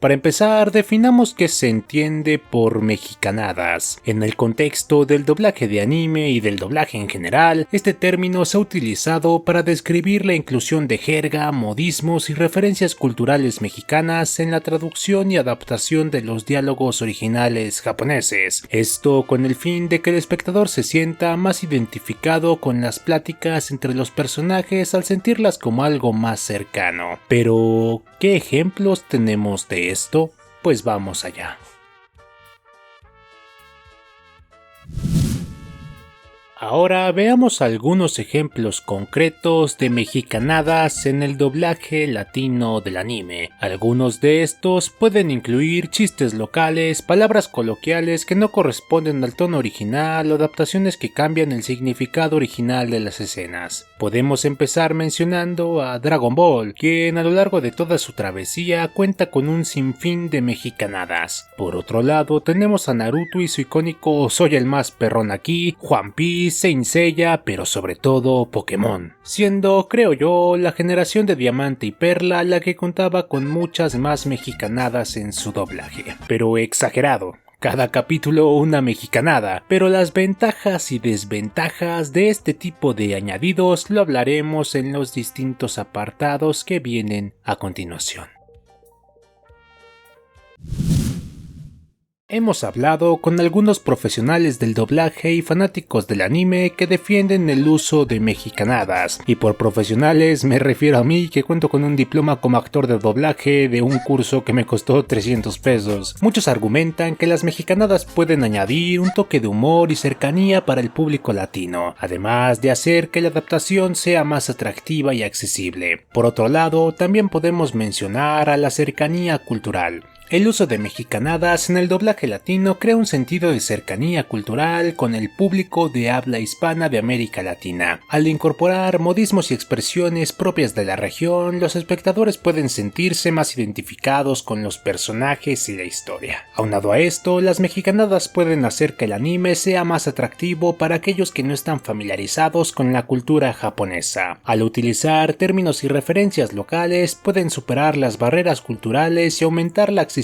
Para empezar, definamos qué se entiende por mexicanadas. En el contexto del doblaje de anime y del doblaje en general, este término se ha utilizado para describir la inclusión de jerga, modismos y referencias culturales mexicanas en la traducción y adaptación de los diálogos originales japoneses. Esto con el fin de que el espectador se sienta más identificado con las pláticas entre los personajes al sentirlas como algo más cercano. Pero, ¿qué ejemplos tenemos de esto? Pues vamos allá. Ahora veamos algunos ejemplos concretos de mexicanadas en el doblaje latino del anime. Algunos de estos pueden incluir chistes locales, palabras coloquiales que no corresponden al tono original o adaptaciones que cambian el significado original de las escenas. Podemos empezar mencionando a Dragon Ball, quien a lo largo de toda su travesía cuenta con un sinfín de mexicanadas. Por otro lado, tenemos a Naruto y su icónico "Soy el más perrón aquí", One Piece, Saint Seiya, pero sobre todo Pokémon, siendo, creo yo, la generación de Diamante y Perla la que contaba con muchas más mexicanadas en su doblaje. Pero exagerado. Cada capítulo una mexicanada, pero las ventajas y desventajas de este tipo de añadidos lo hablaremos en los distintos apartados que vienen a continuación. Hemos hablado con algunos profesionales del doblaje y fanáticos del anime que defienden el uso de mexicanadas, y por profesionales me refiero a mí, que cuento con un diploma como actor de doblaje de un curso que me costó 300 pesos. Muchos argumentan que las mexicanadas pueden añadir un toque de humor y cercanía para el público latino, además de hacer que la adaptación sea más atractiva y accesible. Por otro lado, también podemos mencionar a la cercanía cultural. El uso de mexicanadas en el doblaje latino crea un sentido de cercanía cultural con el público de habla hispana de América Latina. Al incorporar modismos y expresiones propias de la región, los espectadores pueden sentirse más identificados con los personajes y la historia. Aunado a esto, las mexicanadas pueden hacer que el anime sea más atractivo para aquellos que no están familiarizados con la cultura japonesa. Al utilizar términos y referencias locales, pueden superar las barreras culturales y aumentar la accesibilidad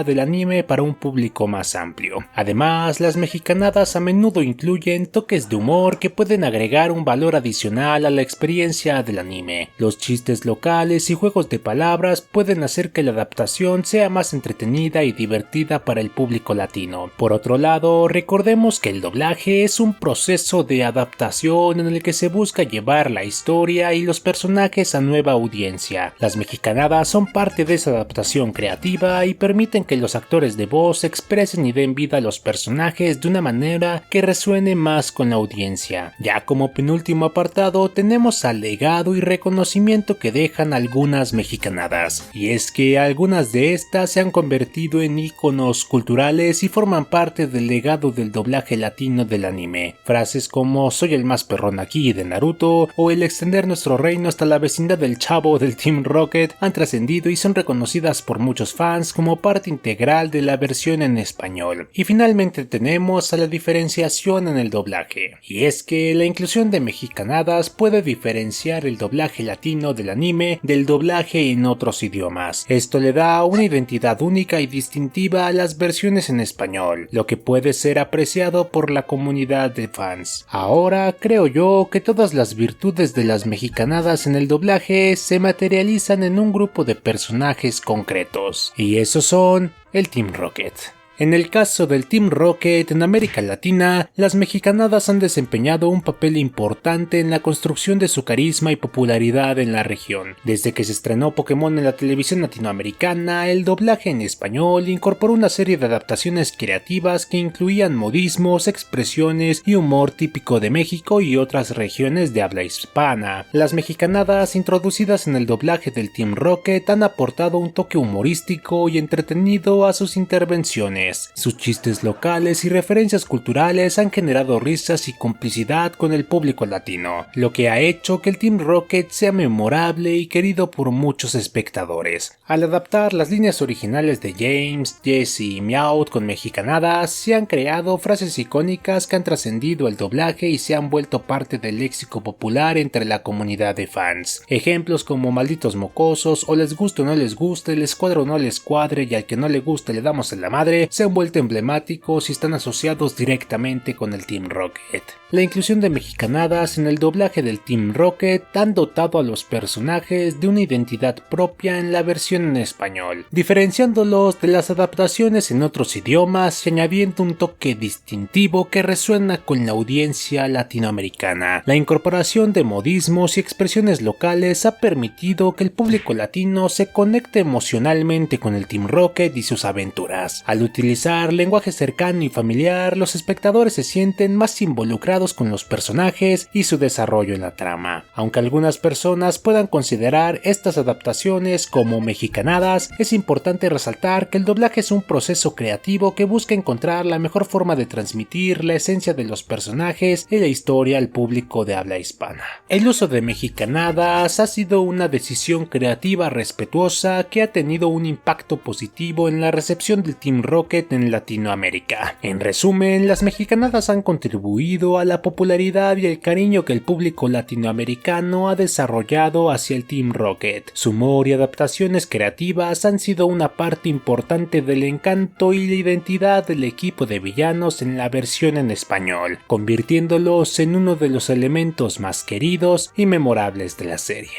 del anime para un público más amplio. Además, las mexicanadas a menudo incluyen toques de humor que pueden agregar un valor adicional a la experiencia del anime. Los chistes locales y juegos de palabras pueden hacer que la adaptación sea más entretenida y divertida para el público latino. Por otro lado, recordemos que el doblaje es un proceso de adaptación en el que se busca llevar la historia y los personajes a nueva audiencia. Las mexicanadas son parte de esa adaptación creativa y permiten que los actores de voz expresen y den vida a los personajes de una manera que resuene más con la audiencia. Ya como penúltimo apartado tenemos al legado y reconocimiento que dejan algunas mexicanadas, y es que algunas de estas se han convertido en íconos culturales y forman parte del legado del doblaje latino del anime. Frases como "soy el más perrón aquí" de Naruto o el extender nuestro reino hasta la vecindad del Chavo del Team Rocket han trascendido y son reconocidas por muchos fans como parte integral de la versión en español. Y finalmente tenemos a la diferenciación en el doblaje, y es que la inclusión de mexicanadas puede diferenciar el doblaje latino del anime del doblaje en otros idiomas. Esto le da una identidad única y distintiva a las versiones en español, lo que puede ser apreciado por la comunidad de fans. Ahora creo yo que todas las virtudes de las mexicanadas en el doblaje se materializan en un grupo de personajes concretos, y esos son el Team Rocket. En el caso del Team Rocket en América Latina, las mexicanadas han desempeñado un papel importante en la construcción de su carisma y popularidad en la región. Desde que se estrenó Pokémon en la televisión latinoamericana, el doblaje en español incorporó una serie de adaptaciones creativas que incluían modismos, expresiones y humor típico de México y otras regiones de habla hispana. Las mexicanadas introducidas en el doblaje del Team Rocket han aportado un toque humorístico y entretenido a sus intervenciones, japonés. Sus chistes locales y referencias culturales han generado risas y complicidad con el público latino, lo que ha hecho que el Team Rocket sea memorable y querido por muchos espectadores. Al adaptar las líneas originales de James, Jesse y Meowth con mexicanadas, se han creado frases icónicas que han trascendido el doblaje y se han vuelto parte del léxico popular entre la comunidad de fans. Ejemplos como malditos mocosos o les guste o no les guste, les cuadre o no les cuadre y al que no le guste le damos en la madre, se han vuelto emblemáticos y están asociados directamente con el Team Rocket. La inclusión de mexicanadas en el doblaje del Team Rocket han dotado a los personajes de una identidad propia en la versión en español, diferenciándolos de las adaptaciones en otros idiomas y añadiendo un toque distintivo que resuena con la audiencia latinoamericana. La incorporación de modismos y expresiones locales ha permitido que el público latino se conecte emocionalmente con el Team Rocket y sus aventuras. Al utilizar lenguaje cercano y familiar, los espectadores se sienten más involucrados con los personajes y su desarrollo en la trama. Aunque algunas personas puedan considerar estas adaptaciones como mexicanadas, es importante resaltar que el doblaje es un proceso creativo que busca encontrar la mejor forma de transmitir la esencia de los personajes y la historia al público de habla hispana. El uso de mexicanadas ha sido una decisión creativa respetuosa que ha tenido un impacto positivo en la recepción del Team Rocket en Latinoamérica. En resumen, las mexicanadas han contribuido a la popularidad y el cariño que el público latinoamericano ha desarrollado hacia el Team Rocket. Su humor y adaptaciones creativas han sido una parte importante del encanto y la identidad del equipo de villanos en la versión en español, convirtiéndolos en uno de los elementos más queridos y memorables de la serie.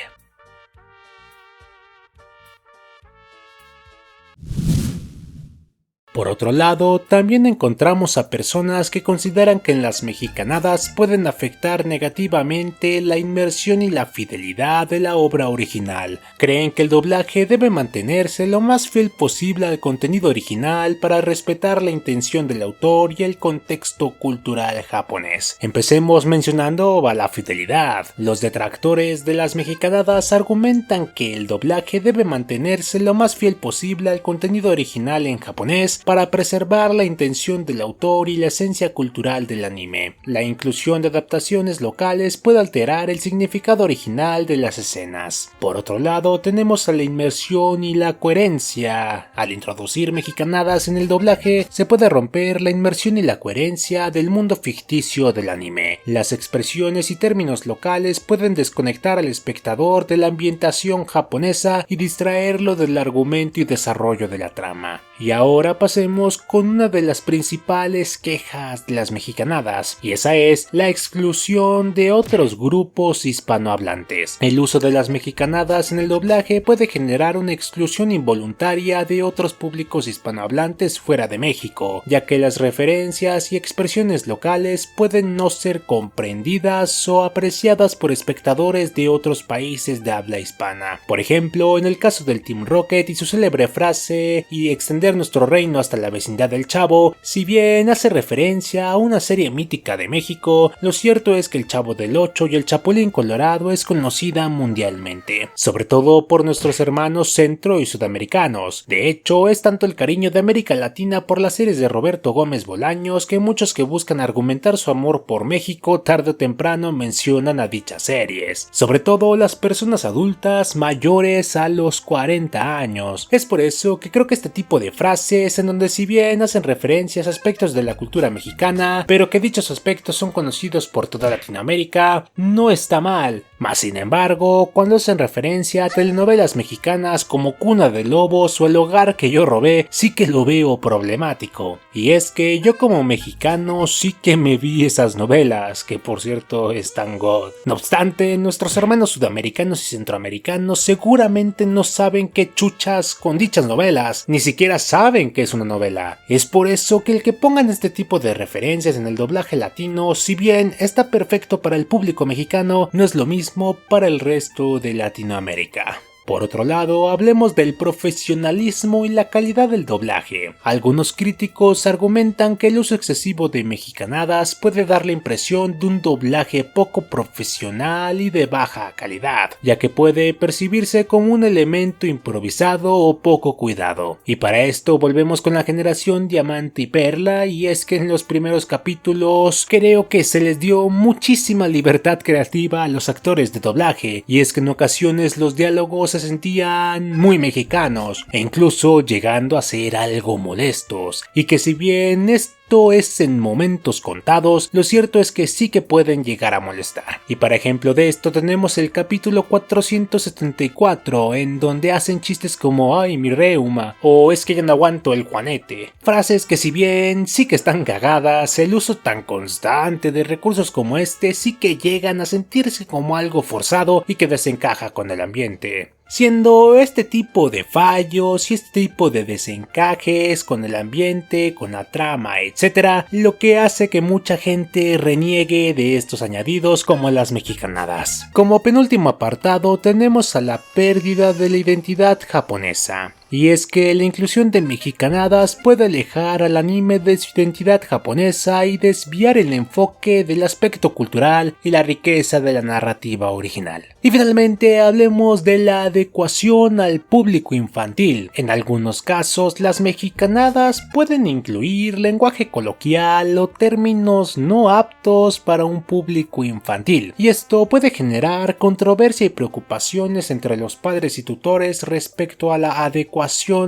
Por otro lado, también encontramos a personas que consideran que en las mexicanadas pueden afectar negativamente la inmersión y la fidelidad de la obra original. Creen que el doblaje debe mantenerse lo más fiel posible al contenido original para respetar la intención del autor y el contexto cultural japonés. Empecemos mencionando a la fidelidad. Los detractores de las mexicanadas argumentan que el doblaje debe mantenerse lo más fiel posible al contenido original en japonés para preservar la intención del autor y la esencia cultural del anime. La inclusión de adaptaciones locales puede alterar el significado original de las escenas. Por otro lado, tenemos a la inmersión y la coherencia. Al introducir mexicanadas en el doblaje, se puede romper la inmersión y la coherencia del mundo ficticio del anime. Las expresiones y términos locales pueden desconectar al espectador de la ambientación japonesa y distraerlo del argumento y desarrollo de la trama. Y ahora pasemos con una de las principales quejas de las mexicanadas, y esa es la exclusión de otros grupos hispanohablantes. El uso de las mexicanadas en el doblaje puede generar una exclusión involuntaria de otros públicos hispanohablantes fuera de México, ya que las referencias y expresiones locales pueden no ser comprendidas o apreciadas por espectadores de otros países de habla hispana. Por ejemplo, en el caso del Team Rocket y su célebre frase "y extender nuestro reino hasta la vecindad del Chavo", si bien hace referencia a una serie mítica de México, lo cierto es que el Chavo del Ocho y el Chapulín Colorado es conocida mundialmente, sobre todo por nuestros hermanos centro y sudamericanos. De hecho, es tanto el cariño de América Latina por las series de Roberto Gómez Bolaños que muchos que buscan argumentar su amor por México tarde o temprano mencionan a dichas series, sobre todo las personas adultas mayores a los 40 años. Es por eso que creo que este tipo de frases en donde si bien hacen referencias a aspectos de la cultura mexicana, pero que dichos aspectos son conocidos por toda Latinoamérica, no está mal. Más sin embargo, cuando hacen referencia a telenovelas mexicanas como Cuna de Lobos o El Hogar que yo robé, sí que lo veo problemático. Y es que yo como mexicano sí que me vi esas novelas, que por cierto están god. No obstante, nuestros hermanos sudamericanos y centroamericanos seguramente no saben qué chuchas con dichas novelas, ni siquiera saben que es una novela. Es por eso que el que pongan este tipo de referencias en el doblaje latino, si bien está perfecto para el público mexicano, no es lo mismo para el resto de Latinoamérica. Por otro lado, hablemos del profesionalismo y la calidad del doblaje. Algunos críticos argumentan que el uso excesivo de mexicanadas puede dar la impresión de un doblaje poco profesional y de baja calidad, ya que puede percibirse como un elemento improvisado o poco cuidado. Y para esto volvemos con la generación Diamante y Perla, y es que en los primeros capítulos creo que se les dio muchísima libertad creativa a los actores de doblaje, y es que en ocasiones los diálogos se sentían muy mexicanos e incluso llegando a ser algo molestos, y que si bien esto es en momentos contados, lo cierto es que sí que pueden llegar a molestar. Y para ejemplo de esto tenemos el capítulo 474, en donde hacen chistes como "ay mi reuma" o "es que ya no aguanto el Juanete", frases que si bien sí que están cagadas, el uso tan constante de recursos como este sí que llegan a sentirse como algo forzado y que desencaja con el ambiente. Siendo este tipo de fallos y este tipo de desencajes con el ambiente, con la trama, etc., lo que hace que mucha gente reniegue de estos añadidos como las mexicanadas. Como penúltimo apartado tenemos a la pérdida de la identidad japonesa. Y es que la inclusión de mexicanadas puede alejar al anime de su identidad japonesa y desviar el enfoque del aspecto cultural y la riqueza de la narrativa original. Y finalmente hablemos de la adecuación al público infantil. En algunos casos las mexicanadas pueden incluir lenguaje coloquial o términos no aptos para un público infantil, y esto puede generar controversia y preocupaciones entre los padres y tutores respecto a la adecuación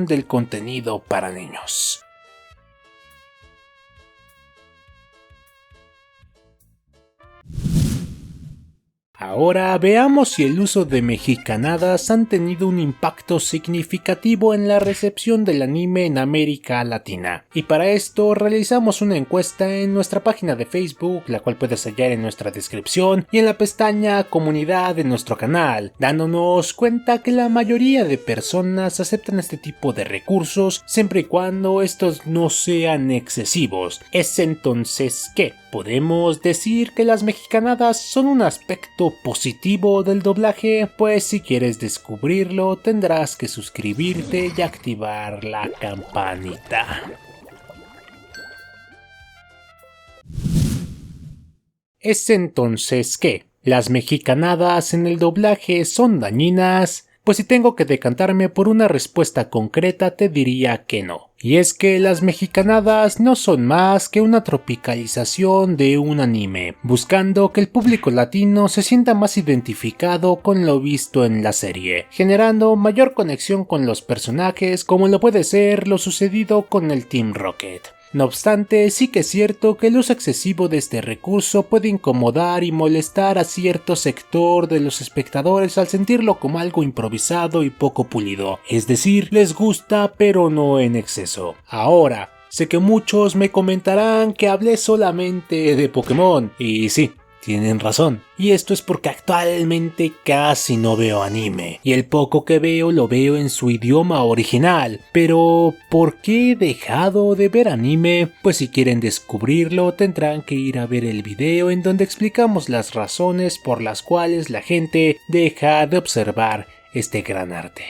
del contenido para niños. Ahora veamos si el uso de mexicanadas han tenido un impacto significativo en la recepción del anime en América Latina. Y para esto realizamos una encuesta en nuestra página de Facebook, la cual puedes hallar en nuestra descripción y en la pestaña Comunidad de nuestro canal, dándonos cuenta que la mayoría de personas aceptan este tipo de recursos siempre y cuando estos no sean excesivos. ¿Es entonces qué? ¿Podemos decir que las mexicanadas son un aspecto positivo del doblaje? Pues si quieres descubrirlo tendrás que suscribirte y activar la campanita. ¿Es entonces qué? ¿Las mexicanadas en el doblaje son dañinas? Pues si tengo que decantarme por una respuesta concreta te diría que no. Y es que las mexicanadas no son más que una tropicalización de un anime, buscando que el público latino se sienta más identificado con lo visto en la serie, generando mayor conexión con los personajes, como lo puede ser lo sucedido con el Team Rocket. No obstante, sí que es cierto que el uso excesivo de este recurso puede incomodar y molestar a cierto sector de los espectadores al sentirlo como algo improvisado y poco pulido, es decir, les gusta pero no en exceso. Ahora, sé que muchos me comentarán que hablé solamente de Pokémon, y sí, tienen razón, y esto es porque actualmente casi no veo anime, y el poco que veo lo veo en su idioma original. Pero ¿por qué he dejado de ver anime? Pues si quieren descubrirlo tendrán que ir a ver el video en donde explicamos las razones por las cuales la gente deja de observar este gran arte.